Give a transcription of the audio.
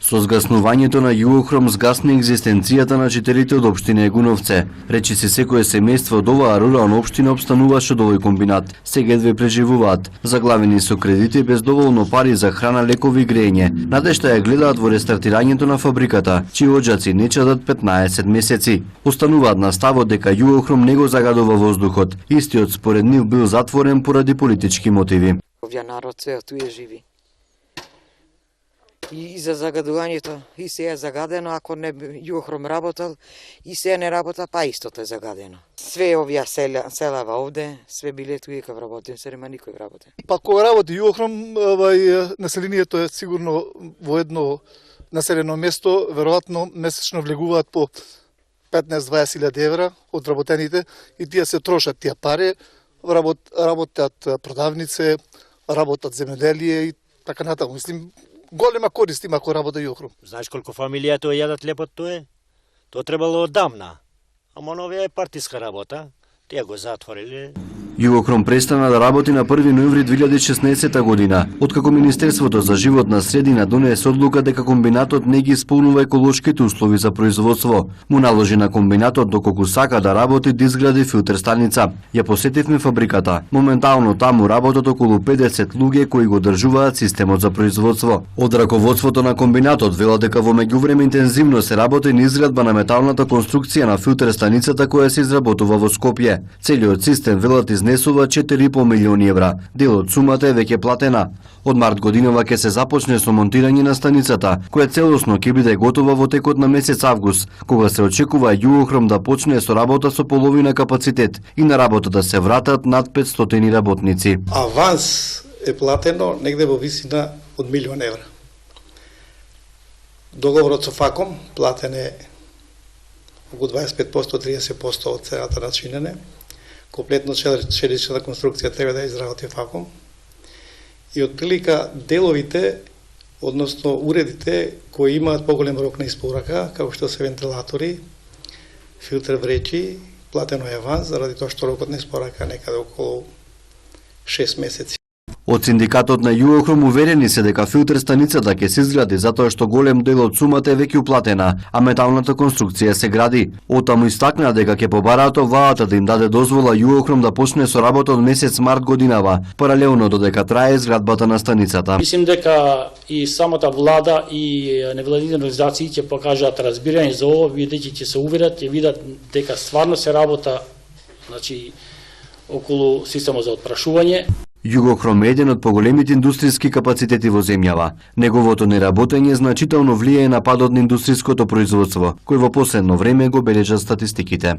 Со згаснувањето на Југохром згасна екзистенцијата на жителите од општина Егуновце. Речиси секое семејство од оваа рурална општина обстануваше од овој комбинат. Сега едве преживуваат, заглавени со кредити без доволно пари за храна, лекови и грејење. Надежта ја гледаат во рестартирањето на фабриката, чии оџаци не чадат 15 месеци. Остануваат на ставот дека Југохром не го загадува воздухот. Истиот според нив бил затворен поради политички мотиви. Овој народ се туе живи. И за загадувањето, и се е загадено, ако не Југохром работел, и се не работа, па истото е загадено. Све овие селава овде, све биле туе кај работен, се нема никој работен. Па кога работи Југохром, населението е сигурно во едно населено место, веројатно месечно влегуваат по 15-20 илјади евра од работените и тие се трошат тие пари, работат продавнице, работат земеделие и така натаму. Мислим, голема корист има ако работа Југохром. Знаеш колку фамилија тоа јадат лепот тоа? Тоа требало одамна. Ама новија е партиска работа. Тие го затвориле. Југохром престана да работи на 1 ноември 2016 година, откако Министерството за животна средина донесе одлука дека комбинатот не ги исполнува еколошките услови за производство. Му наложи на комбинатот доколку сака да работи да изгради филтер станица. Ја посетивме фабриката. Моментално таму работат околу 50 луѓе кои го држуваат системот за производство. Од раководството на комбинатот велат дека во меѓувреме интензивно се работи на изградба на металната конструкција на филтер станицата која се изработува во Скопје. Целиот систем велат изнесува 4,5 милиони евра. Дел од сумата е веќе платена. Од март годинава ќе се започне со монтирање на станицата, која целосно ќе биде готова во текот на месец август, кога се очекува Југохром да почне со работа со половина капацитет и на работа да се вратат над 500 работници. Аванс е платено негде во висина од 1 милион евра. Договорот со ФАКОМ платен е околу 25%, 30% од цената на чинене. Комплетно челичната конструкција треба да изработи ФАКОМ. И отприлика деловите, односно уредите кои имаат поголем рок на испорака, како што се вентилатори, филтер вречи, платено е аванс, заради тоа што рокот на испорака некаде околу 6 месеци. Од синдикатот на Југохром уверени се дека филтер станицата ќе се изгради затоа што голем дел од сумата е веќе уплатена, а металната конструкција се гради. Отаму истакна дека ќе побараат владата да им даде дозвола Југохром да почне со работа од месец март годинава, паралелно додека трае изградбата на станицата. Мислим дека и самата влада и невладините организации ќе покажат разбирање за ово, бидејќи ќе се уверат, ќе видат дека стварно се работа, значи околу системот за отпрашување. Југохром е еден од поголемите индустријски капацитети во земјава. Неговото неработење значително влијае на падот на индустријското производство, кој во последно време го бележат статистиките.